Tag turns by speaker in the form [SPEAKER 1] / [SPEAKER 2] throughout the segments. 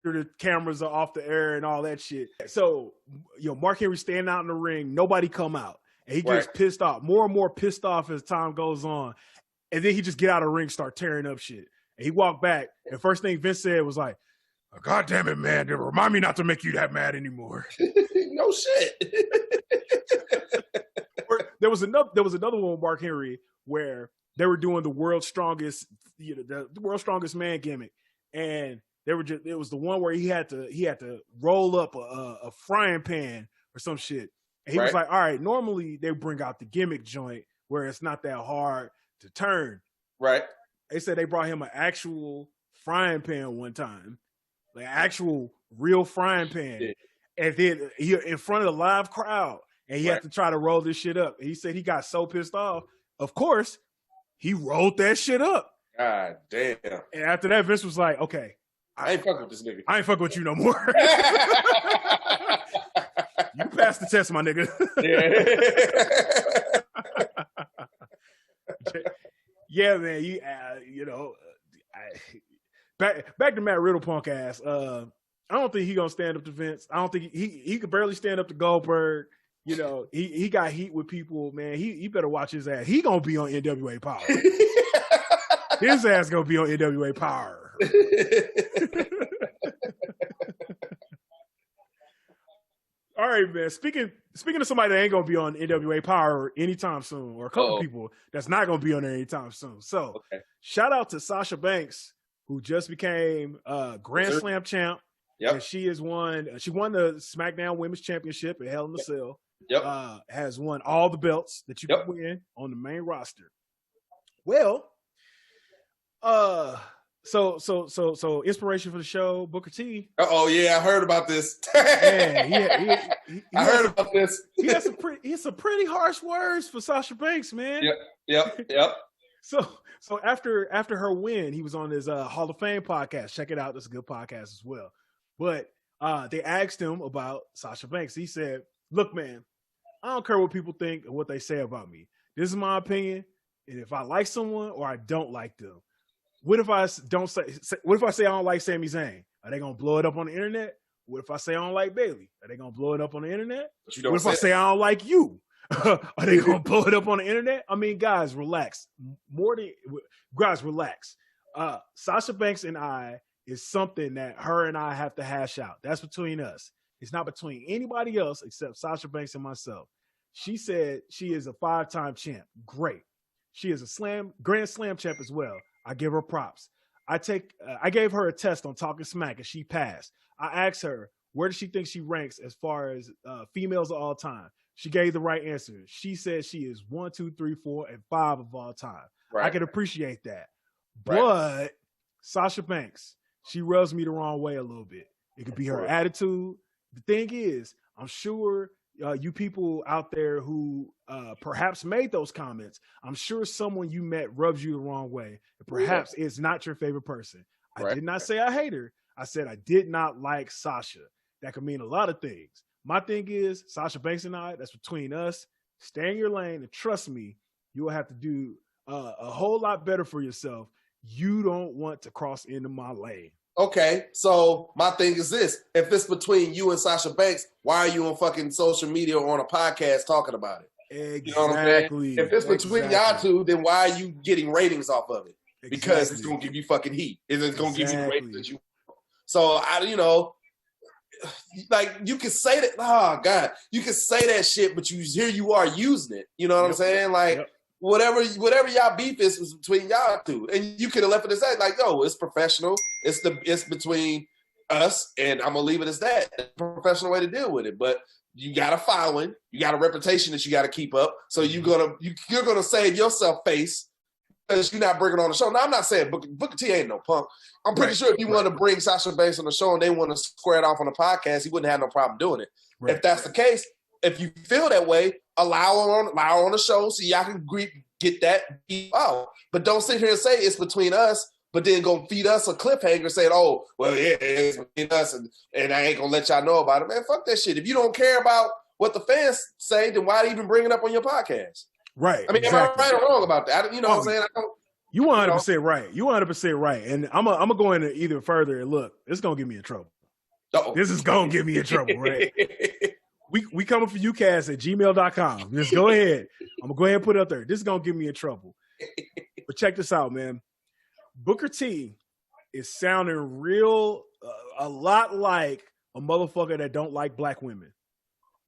[SPEAKER 1] the cameras are off the air and all that shit. So, Mark Henry standing out in the ring, nobody come out. And he gets pissed off, more and more pissed off as time goes on. And then he just get out of the ring, start tearing up shit. And he walked back, and first thing Vince said was like, "God damn it, man! Remind me not to make you that mad anymore."
[SPEAKER 2] No shit.
[SPEAKER 1] There was another one with Mark Henry where they were doing the world's strongest, the world's strongest man gimmick, and it was the one where he had to roll up a frying pan or some shit. And he was like, "All right, normally they bring out the gimmick joint where it's not that hard to turn."
[SPEAKER 2] Right.
[SPEAKER 1] They said they brought him an actual frying pan one time, like actual real frying pan, and then he in front of the live crowd, and he had to try to roll this shit up. And he said he got so pissed off. Of course, he rolled that shit up.
[SPEAKER 2] God damn.
[SPEAKER 1] And after that, Vince was like, "Okay,
[SPEAKER 2] I ain't fucking with this nigga.
[SPEAKER 1] I ain't fucking with you no more." You passed the test, my nigga. Yeah, man. Back to Matt Riddle punk ass. I don't think he gonna stand up to Vince. I don't think he could barely stand up to Goldberg. He got heat with people, man. He better watch his ass. He gonna be on NWA Power. His ass gonna be on NWA Power. All right, man. Speaking of somebody that ain't gonna be on NWA Power anytime soon, or a couple people that's not gonna be on there anytime soon. So, shout out to Sasha Banks, who just became Grand Slam champ.
[SPEAKER 2] Yep.
[SPEAKER 1] And she won the SmackDown Women's Championship at Hell in a Cell.
[SPEAKER 2] Yep.
[SPEAKER 1] Has won all the belts that you can win on the main roster. Well, so inspiration for the show, Booker T.
[SPEAKER 2] Oh yeah, I heard about this.
[SPEAKER 1] Man,
[SPEAKER 2] I heard about this.
[SPEAKER 1] He has some pretty harsh words for Sasha Banks, man.
[SPEAKER 2] Yep.
[SPEAKER 1] So after her win, he was on his Hall of Fame podcast. Check it out; it's a good podcast as well. But they asked him about Sasha Banks. He said, "Look, man, I don't care what people think and what they say about me. This is my opinion, and if I like someone or I don't like them." What if I say I don't like Sami Zayn? Are they gonna blow it up on the internet? What if I say I don't like Bayley? Are they gonna blow it up on the internet? What if I say I don't like you? Are they gonna blow it up on the internet? I mean, guys, relax. Relax. Sasha Banks and I is something that her and I have to hash out. That's between us. It's not between anybody else except Sasha Banks and myself. She said she is a 5-time champ. Great. She is a Grand Slam champ as well. I give her props. I gave her a test on Talking Smack and she passed. I asked her, where does she think she ranks as far as females of all time? She gave the right answer. She said she is 1, 2, 3, 4, and 5 of all time. Right. I can appreciate that. Right. But Sasha Banks, she rubs me the wrong way a little bit. It could be her attitude. The thing is, I'm sure you people out there who perhaps made those comments, I'm sure someone you met rubs you the wrong way. And perhaps it's not your favorite person. I did not say I hate her. I said I did not like Sasha. That could mean a lot of things. My thing is, Sasha Banks and I, that's between us. Stay in your lane and trust me, you will have to do a whole lot better for yourself. You don't want to cross into my lane.
[SPEAKER 2] Okay, so my thing is this. If it's between you and Sasha Banks, why are you on fucking social media or on a podcast talking about it?
[SPEAKER 1] Exactly.
[SPEAKER 2] You know what I'm saying? If it's between y'all two, then why are you getting ratings off of it? Because it's going to give you fucking heat. It's going to give you the ratings that you want. So, like, you can say that, oh, God, you can say that shit, but here you are using it. You know what I'm saying? Like, whatever y'all beef is was between y'all two. And you could have left it as that. Like, yo, it's professional. It's between us, and I'm going to leave it as that. It's a professional way to deal with it. But you got a following. You got a reputation that you got to keep up. So you're gonna save yourself face because you're not bringing on the show. Now, I'm not saying Booker T ain't no punk. I'm pretty sure if you want to bring Sasha Banks on the show and they want to square it off on the podcast, he wouldn't have no problem doing it. Right. If that's the case, if you feel that way, allow her on the show so y'all can get that out. But don't sit here and say it's between us, but then go feed us a cliffhanger saying, oh, well, yeah, it's between us, and I ain't going to let y'all know about it. Man, fuck that shit. If you don't care about what the fans say, then why even bring it up on your podcast?
[SPEAKER 1] Right.
[SPEAKER 2] I mean, am I right or wrong about that? You know what I'm saying?
[SPEAKER 1] You 100% right. You 100% right. And I'm gonna go into either further and look, this is gonna get me in trouble. Uh-oh. This is gonna get me in trouble, right? we coming for UCast at gmail.com. Just go ahead. I'm gonna go ahead and put it up there. This is gonna get me in trouble. But check this out, man. Booker T is sounding real a lot like a motherfucker that don't like black women.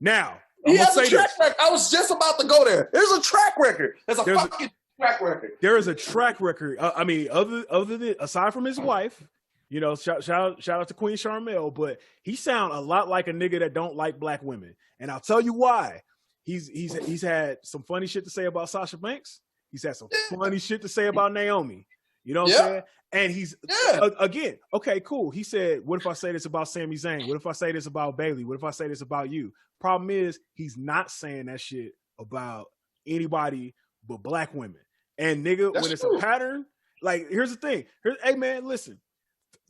[SPEAKER 1] Now,
[SPEAKER 2] he has a track record. I was just about to go there. There's a track record. There's a track record.
[SPEAKER 1] There is a track record. I mean, other than aside from his wife, you know, shout out to Queen Charmel, but he sound a lot like a nigga that don't like black women. And I'll tell you why. He's had some funny shit to say about Sasha Banks. He's had some funny shit to say about Naomi. You know what I'm saying? And he's again, okay, cool. He said, what if I say this about Sami Zayn? What if I say this about Bayley? What if I say this about you? Problem is, he's not saying that shit about anybody but black women. And nigga, when it's a pattern, like here's the thing. Hey man, listen.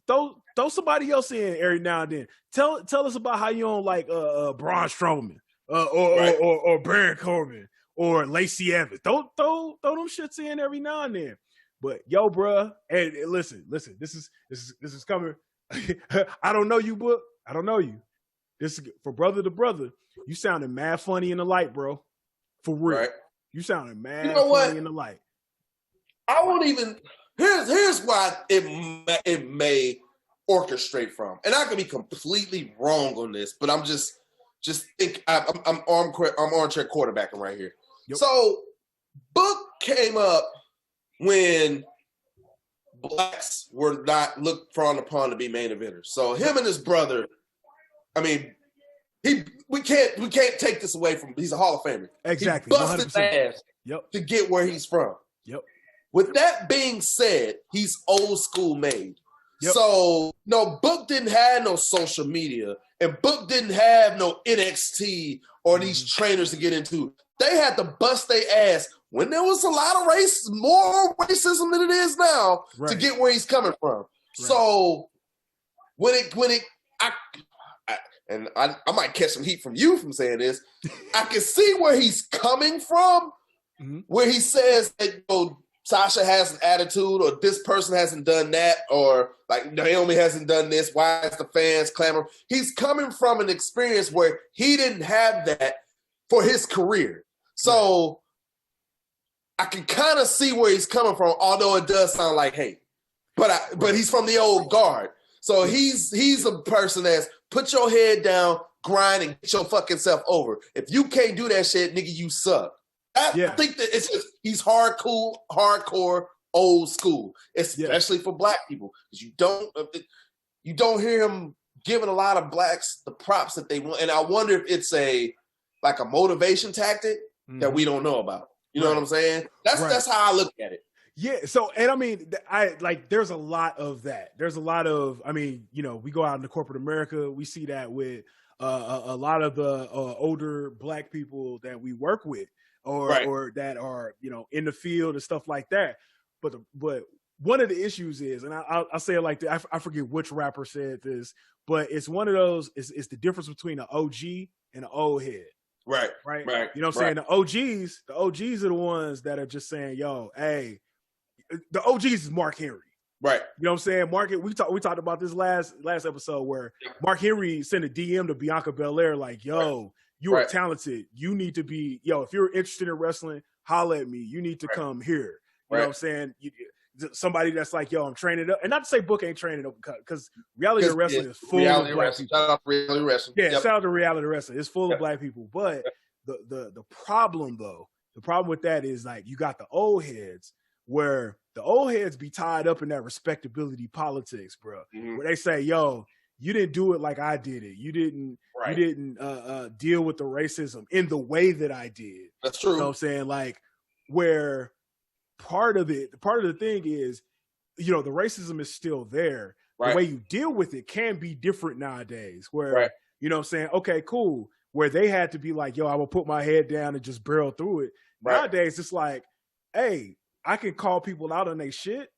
[SPEAKER 1] Throw somebody else in every now and then. Tell us about how you don't like Braun Strowman or Baron Corbin or Lacey Evans. Throw them shits in every now and then. But yo, bruh, and listen, this is coming. I don't know you, but I don't know you. This is for brother to brother. You sounding mad funny in the light, bro. For real. Right. You sounding mad funny in the light.
[SPEAKER 2] I won't even. Here's why it may orchestrate from, and I could be completely wrong on this, but I'm just think I'm armchair quarterbacking right here. Yep. So Book came up when blacks were not looked frowned upon to be main eventers. So him and his brother, I mean, we can't take this away from him. He's a Hall of Famer.
[SPEAKER 1] Exactly.
[SPEAKER 2] He busted his ass to get where he's from.
[SPEAKER 1] Yep.
[SPEAKER 2] With that being said, he's old school made.
[SPEAKER 1] Yep.
[SPEAKER 2] So no, Book didn't have no social media, and Book didn't have no NXT or these trainers to get into. They had to bust their ass when there was a lot of more racism than it is now to get where he's coming from. Right. So I might catch some heat from you from saying this. I can see where he's coming from, where he says that Sasha has an attitude, or this person hasn't done that, or like Naomi hasn't done this. Why is the fans clamoring? He's coming from an experience where he didn't have that for his career. So I can kind of see where he's coming from, although it does sound like hate. But he's from the old guard. So he's a person that's put your head down, grind, and get your fucking self over. If you can't do that shit, nigga, you suck. I think that it's just he's hardcore, old school, especially for black people, because you don't hear him giving a lot of blacks the props that they want. And I wonder if it's like a motivation tactic that we don't know about. You know what I'm saying? That's how I look at it.
[SPEAKER 1] Yeah. So, and I mean, there's a lot of that. There's a lot of, I mean, you know, we go out into corporate America, we see that with a lot of the older black people that we work with. Or that are, you know, in the field and stuff like that. But one of the issues is, and I'll say it like that, I forget which rapper said this, but it's one of those, it's the difference between an OG and an old head. Right. You know what I'm saying? The OGs are the ones that are just saying, yo, hey, the OGs is Mark Henry. Right. You know what I'm saying? We talked about this last episode where Mark Henry sent a DM to Bianca Belair like, yo, you are talented. You need to be, if you're interested in wrestling, holla at me. You need to come here. You know what I'm saying? Somebody that's like, yo, I'm training up. And not to say Book ain't training up, because reality wrestling is full of black people. Shout out to reality wrestling. Yeah, shout out to reality wrestling. It's full of black people. But the problem, though, with that is like you got the old heads where the old heads be tied up in that respectability politics, bro. Where they say, yo, you didn't do it like I did it. You didn't deal with the racism in the way that I did. That's true. You know what I'm saying? Like, where part of the thing is, you know, the racism is still there. The way you deal with it can be different nowadays, where, you know what I'm saying? Okay, cool. Where they had to be like, yo, I will put my head down and just barrel through it. Nowadays, it's like, hey, I can call people out on their shit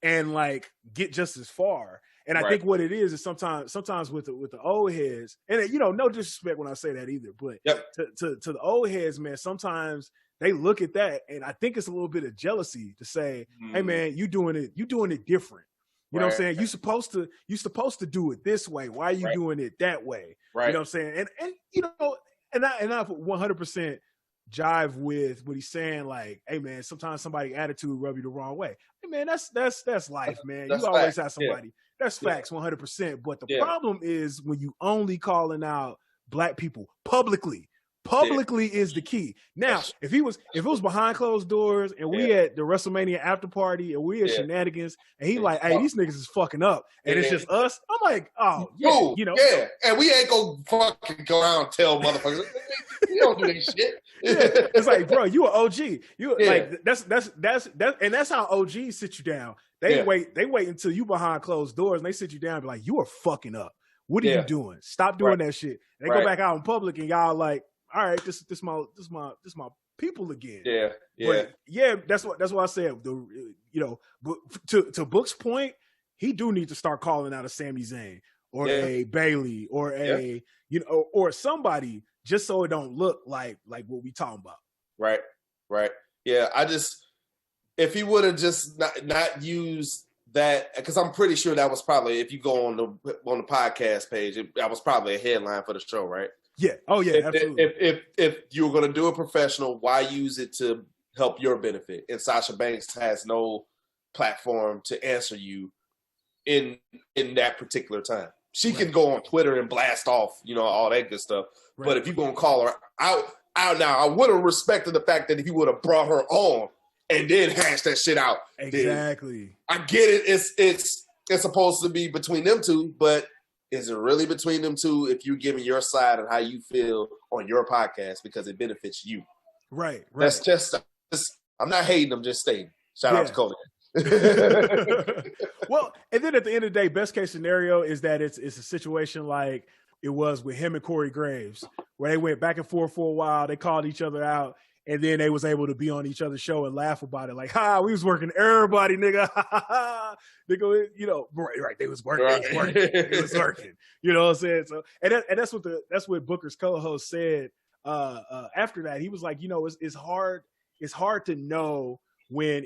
[SPEAKER 1] and like get just as far. And I think what it is sometimes with the old heads, and you know, no disrespect when I say that either, but to the old heads, man, sometimes they look at that, and I think it's a little bit of jealousy to say, hey man, you doing it different. You know what I'm saying? You're supposed to do it this way. Why are you doing it that way?
[SPEAKER 2] Right.
[SPEAKER 1] You know what I'm saying? And you know, and I 100% jive with what he's saying. Like, hey man, sometimes somebody's attitude rub you the wrong way. Hey man, that's life, man. You always have somebody. That's facts, 100%. But the problem is when you only calling out black people publicly. Publicly is the key. Now, if it was behind closed doors and we at the WrestleMania after party and we at shenanigans and he like, hey, these niggas is fucking up and it's just us, I'm like, oh, yeah, you know.
[SPEAKER 2] Yeah, and we ain't gonna fucking go around and tell motherfuckers. We don't do that shit.
[SPEAKER 1] It's like, bro, you an OG. You like that's how OGs sit you down. They wait until you behind closed doors and they sit you down and be like, you are fucking up. What are you doing? Stop doing that shit. They go back out in public and y'all like, all right, this my people again.
[SPEAKER 2] Yeah.
[SPEAKER 1] But yeah, that's what I said. To Book's point, he do need to start calling out a Sami Zayn or a Bailey or a or somebody, just so it don't look like what we talking about.
[SPEAKER 2] Right. Yeah, if he would have just not used that, because I'm pretty sure that was probably, if you go on the podcast page, that was probably a headline for the show, right?
[SPEAKER 1] Yeah. Oh yeah. Absolutely.
[SPEAKER 2] If you were going to do a professional, why use it to help your benefit? And Sasha Banks has no platform to answer you in that particular time. She can go on Twitter and blast off, all that good stuff. Right. But if you're going to call her out now, I would have respected the fact that if you would have brought her on and then hash that shit out.
[SPEAKER 1] Exactly.
[SPEAKER 2] I get it. It's supposed to be between them two, but is it really between them two if you're giving your side and how you feel on your podcast because it benefits you?
[SPEAKER 1] Right.
[SPEAKER 2] That's just I'm not hating, I'm just stating. Shout out to Comin.
[SPEAKER 1] Well, and then at the end of the day, best case scenario is that it's a situation like it was with him and Corey Graves, where they went back and forth for a while. They called each other out, and then they was able to be on each other's show and laugh about it. Like, we was working everybody, nigga. Nigga, right. They was working. It was working. You know what I'm saying? So, and that's what Booker's co-host said after that. He was like, it's hard. It's hard to know when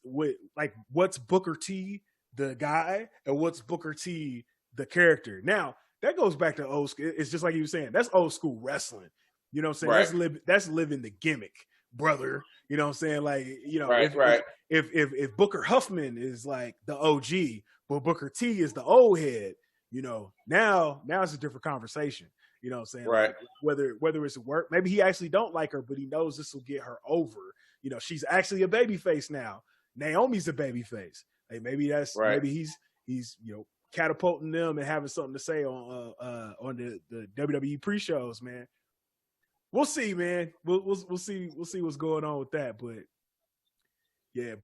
[SPEAKER 1] what's Booker T, the guy, and what's Booker T, the character. Now, that goes back to old school. It's just like you were saying. That's old school wrestling. You know what I'm saying? Right. That's living the gimmick, brother. You know what I'm saying? Like, if Booker Huffman is like the OG, but Booker T is the old head, now it's a different conversation. You know what I'm saying?
[SPEAKER 2] Right.
[SPEAKER 1] Like whether it's work, maybe he actually don't like her, but he knows this will get her over. She's actually a baby face now. Naomi's a baby face. Like maybe maybe he's catapulting them and having something to say on the WWE pre-shows, man. We'll see, man. We'll see what's going on with that. But yeah,